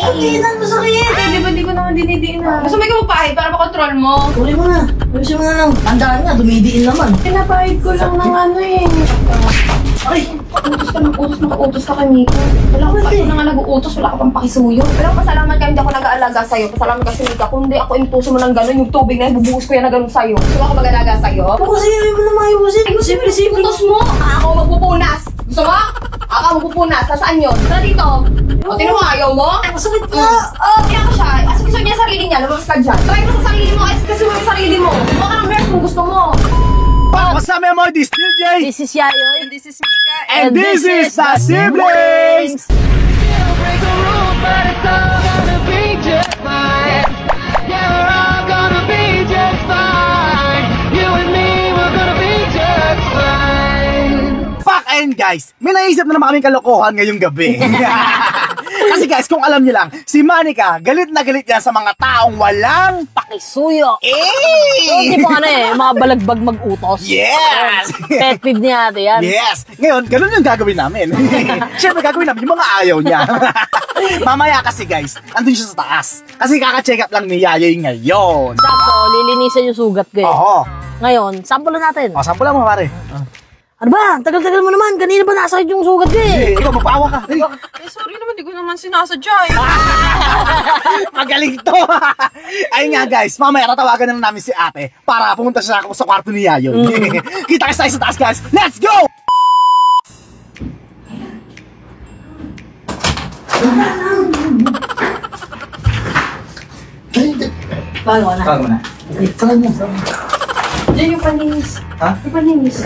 Diinan mo sakit! Di ba di ko naman dinidiinan? Gusto mo ikaw magpahid para makontrol mo? Uli mo na. Ayusin mo na lang. Tandaan nga, dumidiin naman. Pinapahid ko lang ng ano eh. Ay, utos ka kay Miko. Wala ka pa nang nag-uutos, wala ka pang pakisuyo. Pero pasalamat ka, hindi ako nag-aalaga sa'yo. Pasalamat ka si Mika. Kung hindi ako intuso mo ng gano'n, yung tubig na yun, bubuhos ko yan na gano'n sa'yo. Gusto mo ako mag-alaga sa'yo? Ako kasi ayaw mo na mayusin. Simple. Utos mo! Ako magpupunas! Gusto mo? Ako magpupunas. Nasaan yun? Tara dito. O, tinan mo, ayaw mo? Ay, masakit ka. Kaya ko siya. Gusto niya sarili niya. Lumabas ka dyan. Try mo sa sarili mo. Kasi mo yung sarili mo. Huwag ka ng nurse kung gusto mo. What's up, mga this is DJ. This is Yayoy. And this is Mika. And this is the Siblings. Break the rules, but it's all gonna be just fine. Yeah, we're all gonna be just fine. You and me, we're gonna be just fine. Fuck, and guys, may naisip na naman kaming kalokohan ngayong gabi. Kasi guys, kung alam niyo lang, si Manika, galit na galit yan sa mga taong walang Pakisuyo. eh! Hindi po mga balagbag mag-utos. Yes! Pet peeve ni ate yan. Yes! Ngayon, ganun yung gagawin namin. Siyempre, gagawin namin yung mga ayaw niya. Mamaya kasi guys, andun siya sa taas. Kasi kaka-check up lang ni Yayoy ngayon. Sakto, lilinisan yung sugat ko eh. Oo. Ngayon, sample natin. O, sample lang mo, pare. Ano ba? Tagal-tagal mo naman. Kanina ba nasakit yung sugat ko eh? Ikaw, magpaawa ka. Dali. Sorry naman, di ko naman sinasadya eh. Magaling to! Ayun nga guys, mamaya tatawagan na namin si ate para pumunta siya sa kwarto ni Yayoy. Kita kasi tayo sa taas guys. Let's go! Paano ka na? Tawag mo na. Diyan yung paninis. Ha? Yung paninis.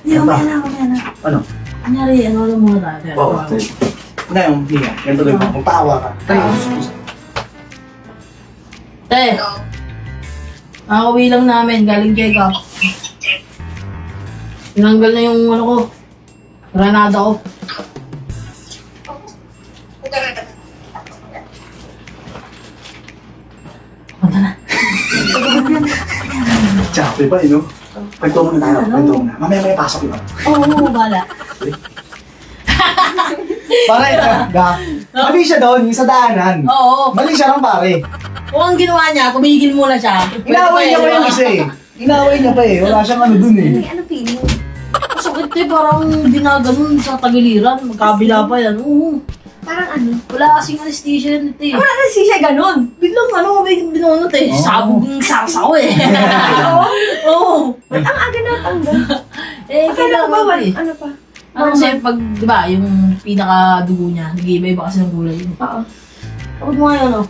Hindi, mamaya na. Ano? Anyari, ano muna tayo? Oo. Ngayon, Mia, ganito lang mo. Magpaawa ka. Tayo. Te! Nakakawi lang namin, galing check-up. Tinanggal na yung ano ko. Granada ko. Punta na. Chape pa, no? Kwento mo na tayo. Kwento mo na. Mamaya pasok yun. Oo, bala. Pare, mali siya doon, yung sa daanan. Oo. Mali siya lang, pare. Kung ang ginawa niya, tumigil muna siya. Inaway niya pa yung isa eh. Inaway niya pa eh. Wala siyang ano dun eh. Ano feeling? Sakit eh, parang ginaganon sa tagiliran. Magkabila pa yan. Oo. Parang ano? Wala kasing anesthesia yan ito eh. Wala na siya ganun. Biglang ano, may binunot eh. Oh. Sabog ng sarsaw eh. Oo. Ba't ang aga na tanggal? Eh, Akala ko ba, kailangan eh. ano pa? Ano kasi pag, di ba, yung pinaka-dugo niya, nag-iiba-iba kasi ng gulay yun. Oo. Huwag mo ngayon, oh.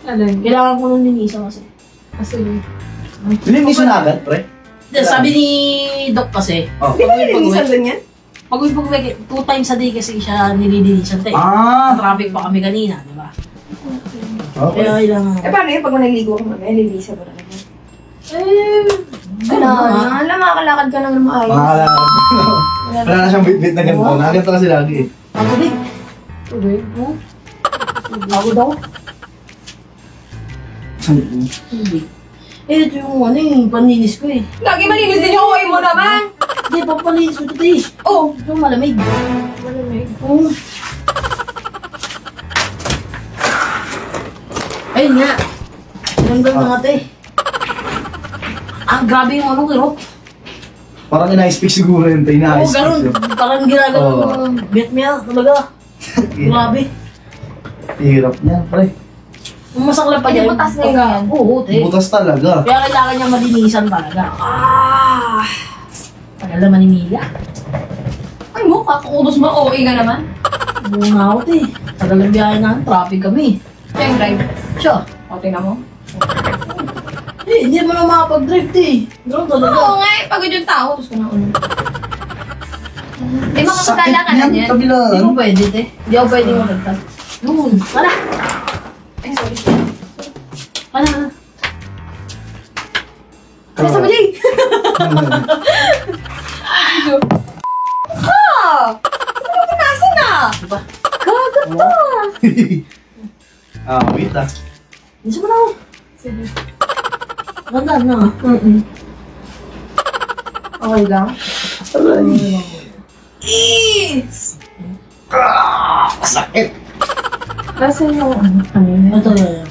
Alin? Kailangan ko nung linisa kasi. Kasi yun. Linisin na agad, pre. Sabi ni Doc kasi, Oh. Di ba nilinisan doon yan? pag-uwi 2 times a day kasi siya nililinisan tayo. Ah. Traffic pa kami kanina, di ba? Okay. Kaya kailangan. Eh paano yun? Pag naligo ko mamaya, nilinisan mo na naman. Eh, Alam, makakalakad ka lang ng maayos. Wala na siyang bit-bit na ganito. Nakaganto kasi lagi eh. Ako din. Tubig? Ako daw. Hindi. Eh, ito yung ano yung paninis ko eh. Lagi malinis din yung uwi mo naman. Hindi, papalinis ko ito eh. Oh! Ito malamig. Malamig. Oo. Ayun nga. Tinanggal na nga ito eh. Grabe yung ano kirot. Parang ina-speak siguro yun. Oo, Ina-speak ganun. yun. Parang ginagano Oo. ng Vietnam talaga. Grabe. Hirap niya, pre. Yung masaklap pa Hindi dyan. butas na yun yan. Oo, te. Butas talaga. Kaya kailangan niya malinisan talaga. Tagal naman ni Mila. Ay mo, kakuubos mo, OA ka naman. Bunga ako, te. Tagal ng biyahe na. Traffic kami. Siya yung drive. Siya. O, tingnan mo. Eh, hindi mo na makapag-drive, te. Ganun talaga. Oo nga eh, pagod yung tao. Tapos ko na ulo. Di makakatala ka na yan. Kabilaan. Hindi ko pwede, te. Hindi ako pwede magagtag. Yun. Wala. Ay, sorry. Wala. Ay, sabi Jay! Ah! Ano ba nasa na? Diba? Gagat to! Wait ah. Isa mo na ako. Sige. Ganda na. Okay lang? Sakit. Kasi yung ano yun? Ito yan.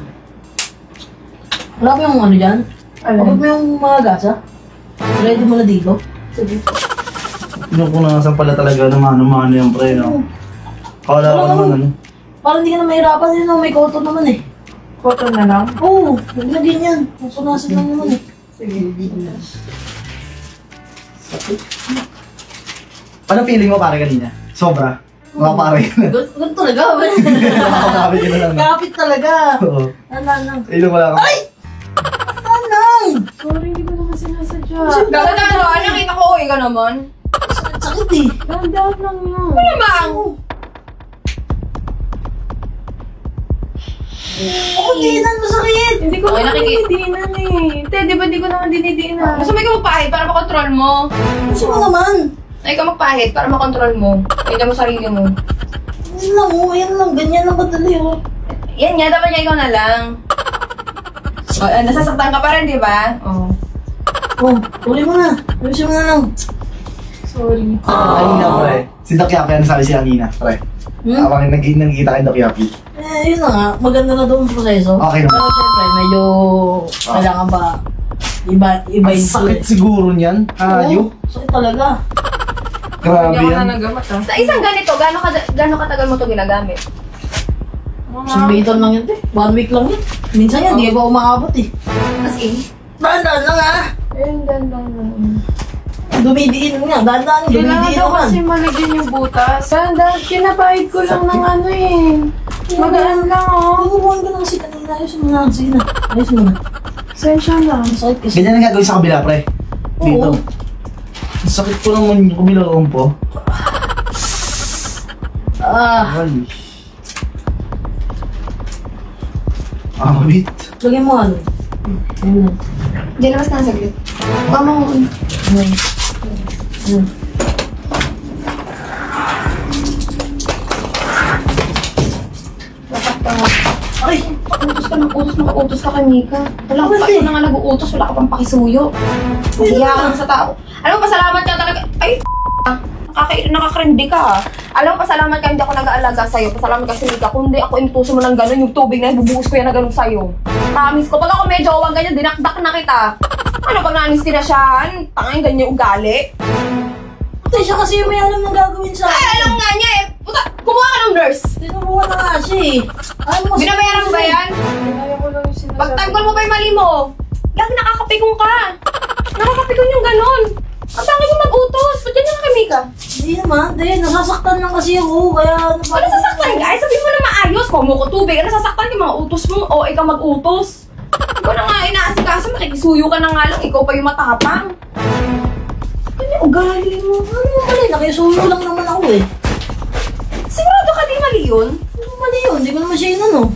Wala mo yung ano dyan? Kapag mo yung mga gasa? Ready mo na dito? Sige. Pinupunasan pala talaga ng ano yung pre, no? Kala ko naman ano. Parang hindi ka na mahirapan yun, no? May koto naman eh. Photo na lang? Oo, naglagyan yan. Pupunasan lang naman eh. Sige. Ano feeling mo pare kanina? Sobra? Mga pare ka na. Ganun talaga. Nakakapit ka na lang. Kapit talaga. Oo. Ano? Ilong wala ka. Ay! Ano? Sorry, hindi ko naman sinasadya. Dahan-dahan mo, nakita ko, uwi ka naman. Sakit eh. Dahan-dahan lang yun. Ano bang? Ako dinan masakit. Hindi ko Okay, naman nakikita. dinidinan eh. Te, di ba di ko naman dinidinan? Gusto mo ikaw magpahid para makontrol mo? Gusto mo naman. Ay, ikaw magpahid para makontrol mo. Tingnan mo sarili mo. Yan lang oh, yan lang. Ganyan lang kadali oh. Yan nga, dapat nga ikaw na lang. O, nasasaktan ka pa rin, di ba? Oh. Oh, uli mo na. Ayusin mo na lang. Sorry. Kanina pre. Si Doc Yapi, ano sabi siya kanina, pre? Habang nagkita kay Doc Yapi. Yun na nga. Maganda na daw ang proseso. Okay naman. Pero syempre, medyo kailangan ba iba Ang yung sakit siguro niyan. Ayo. Sakit talaga. Grabe Hindi ako na yan. nagamat ah. Sa isang ganito, gano'ng katagal mo ito ginagamit? Sunbitan lang yun eh. 1 week lang yun. Minsan yan, di ba umaabot eh. As in? Dahan-dahan lang ah. Ayun, dahan-dahan lang. Dumidiin nga. Dahan-dahan, Kailangan dumidiin daw naman. kasi maligyan yung butas. Dahan-dahan, kinapahid ko lang ng ano eh. Magaan lang oh. Turuan ka na kasi kanina. Ayusin mo na. Sige na. Ayusin mo na. Sensya lang. Sakit kasi. Ganyan ang gagawin sa kabila, pre. Dito. Oo. Ang sakit ko naman yung kabilang po. Ah, Ay. Wait. lagyan mo ano. Ayun. Diyan naman ka na saglit. Mama mo. Ayun. Ayun. Ay, utos ka ng utos, maka-utos ka kay Mika. Wala ka pa Bakit? ito na nga nag-uutos, wala ka pang pakisuyo. Hiya ka lang sa tao. Alam mo, pasalamat ka talaga. Ay, nakakrendi ka. Alam mo, pasalamat ka hindi ako nag-aalaga sa'yo. Pasalamat ka si Mika. Kung hindi ako inutuso mo ng gano'n, yung tubig na yun, bubuhos ko yan na gano'n sa'yo. Promise ko. Pag ako medyo awang ganyan, dinakdak na kita. Ano, pag na-anis na siya, tangay ganyan ugali. Ate, siya kasi yung may alam na gagawin sa Ay, alam nga niya eh. Puta, kumuha ka ng nurse. Tinuruan na nga siya eh. Ano mo? Binabayaran mo ba yan? Kaya ko lang yung sinasabi. Pagtanggol mo pa yung mali mo. Lagi nakakapikong ka. Nakakapikong yung ganon. Ang tangin mo mag-utos. Ba't yan yung kay Mika? Hindi naman, hindi. Nasasaktan lang kasi ako. Kaya ano ba? Ano sasaktan ka? Ay, sabihin mo na maayos. Kung mo ko tubig, ano sasaktan yung mga utos mo? O ikaw mag-utos. Ikaw na nga inaasikaso, makikisuyo ka na nga lang. Ikaw pa yung matapang. Ano ugali mo? Ano mo mali? Nakisuyo lang naman ako eh. Sigurado ka di mali yun? Ano mali yun? Hindi ko naman siya inano.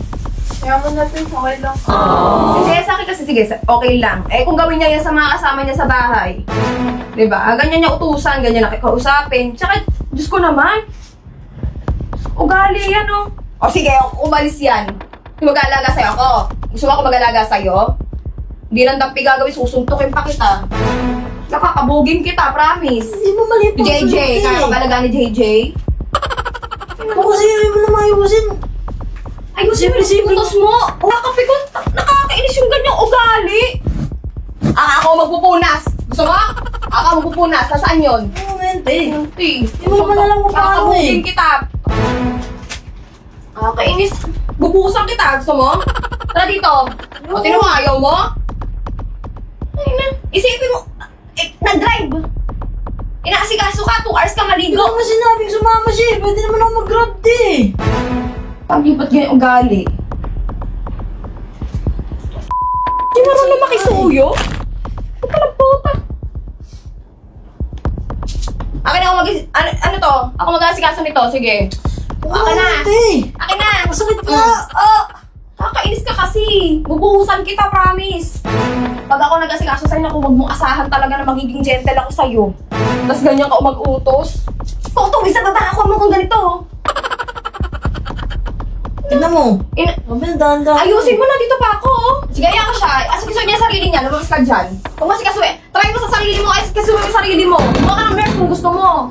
Kaya mo natin, okay lang. Hindi, sa akin kasi sige, okay lang. Eh kung gawin niya yan sa mga kasama niya sa bahay. Diba? Ganyan niya utusan, ganyan nakikausapin. Tsaka, Diyos ko naman. Ugali yan oh. O sige, umalis yan. Mag-aalaga sa'yo ako. Gusto mo ako mag-aalaga sa'yo? Hindi lang dampi gagawin, susuntukin pa kita. Nakakabugin kita, promise. Hindi mo mali po. JJ, kaya ka malaga ni JJ? O kasi ayaw mo na mayusin. Ayusin mo yung utos mo. Nakakapikon, nakakainis yung ganyang ugali. Ako magpupunas. Gusto mo? Ako magpupunas. Nasaan yun? Ano mente? Hindi mo naman alam kung paano eh. Nakakabugin kita. Nakakainis. Bubuhusan kita. Gusto mo? Tara dito. O, tinan mo, ayaw mo? Ay na. Isipin mo, nag-drive. Inaasikaso ka, 2 hours ka Hindi maligo. ko naman sinabing sumama siya eh. Pwede naman ako mag-grab di eh. Pagi, ba't ganyan ugali? Di marunong makisuyo? Ito lang puta. Akin ako ano to? Ako mag-asikaso nito, sige. Akin na. Mente. Akin na. Masakit na. Oh! Kakainis ka kasi. Bubuhusan kita, promise. Pag ako nag-asikaso sa'yo, naku, huwag mong asahan talaga na magiging gentle ako sa'yo. Tapos ganyan ka mag-utos. Toto, isa tatakakuha mo kung ganito. Tignan mo. Mabaya, dahan-dahan. Ayusin mo na, dito pa ako. Oh. Sige, ayaw ko siya. Asikaso niya sarili niya. Lumabas ka dyan. Kung masikaso try mo sa sarili mo. Asikaso mo yung sarili mo. Huwag ka ng nurse kung gusto mo.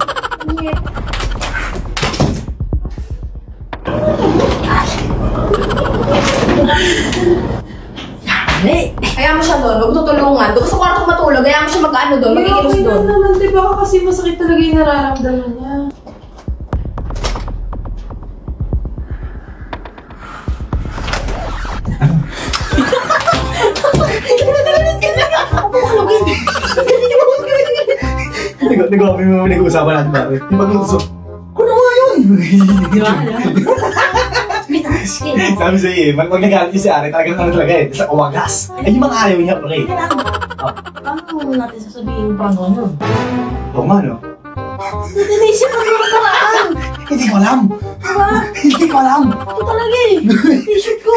naman. Doon ka sa kwarto matulog, kaya mo siya mag-ano doon, mag-iilos Okay doon. lang naman, di ba? Kasi masakit talaga yung nararamdaman niya. Nag-uusapan natin ba? Yung mag-uusap. Kuno mo yun! Di ba? Skin. Sabi sa'yo eh, pag nagalit niya si Ari, talagang ano talaga eh, sa wagas. Ay, yung mga ayaw niya, pre. Paano natin sasabihin yung prank yun? Oo nga, no? Nanisip ka yung paraan! Hindi ko alam! Diba? Hindi ko alam! Ito talaga eh! T-shirt ko!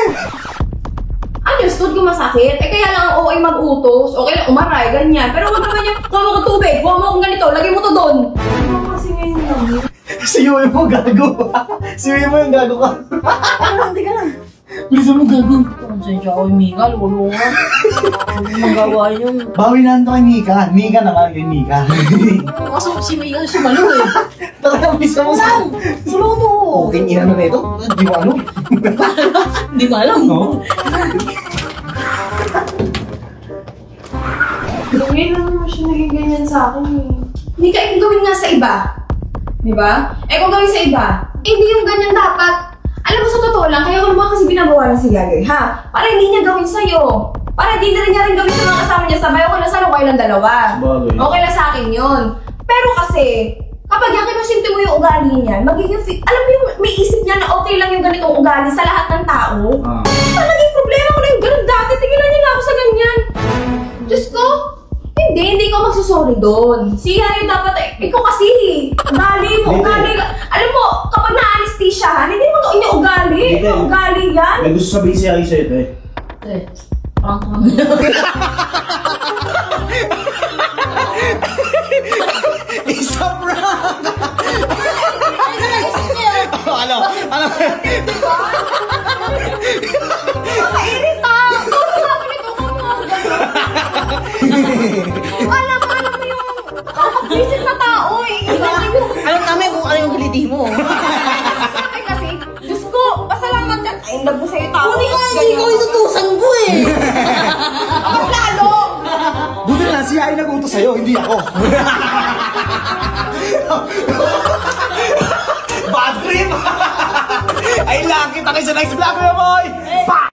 Understood kung masakit. Eh kaya lang ang OA mag-utos. Okay lang, umaray, ganyan. Pero wag naman yung, kuha mo ko tubig, kuha mo kong ganito, lagay mo to doon. Di ba kasi ngayon lang yun? Siyuwi mo, gago! Siyuwi mo yung gago ka! Hindi ka lang! Bilisan mo gago! Konsensya ako yung Mika, lolo nga. Huwag mong gawa yun. Bawi na ito kay Mika. Mika naman kay Mika. Kaso si Mika sumalo eh. Talagang bisa mo sa... Sulo mo! Okay, inano na ito? Di mo ano? Hindi mo alam. No? Ngayon lang naman siya naging ganyan sa akin eh. Hindi ka yung gawin nga sa iba. Di ba? Eh kung gawin sa iba, hindi yung ganyan dapat. Alam mo sa totoo lang, kaya ko naman kasi binabawalan si Yayoy, ha? Para hindi niya gawin sa'yo. Para hindi na rin niya rin gawin sa mga kasama niya sabay. Okay lang sana, okay lang dalawa. Bagay. Okay lang sa akin yun. Pero kasi, kapag yan kinusinti mo yung ugali niya, magiging alam mo yung may isip niya na okay lang yung ganitong ugali sa lahat ng tao. Talagang problema ko na yung ganun dati. Tigilan niya na ako sa ganyan. Diyos ko, hindi ko magsusorry doon. Si Yayo dapat, ikaw kasi, ugali mo, ugali ka. Alam mo, kapag na-anesthesiahan, hindi mo to niya ugali. Hindi. Ugali yan. May gusto sabihin siya kayo sa'yo ito eh. Eh, prank naman yun. Isa prank! Ano? Irita! Kung ako nito, kung ako gano'n. Alam mo yung visit na tao eh. Iba yung Alam namin kung ano yung baliti mo. Ay, kasi, Diyos ko, pasalamat ka. Ay, in love ko sa'yo tao. Hindi ko inutusan ko eh. Mas lalo. Buti na lang siya ay nag-utos sa'yo, hindi ako. Bad trip! Ay lang, kita kayo sa next vlog, my boy! Pa!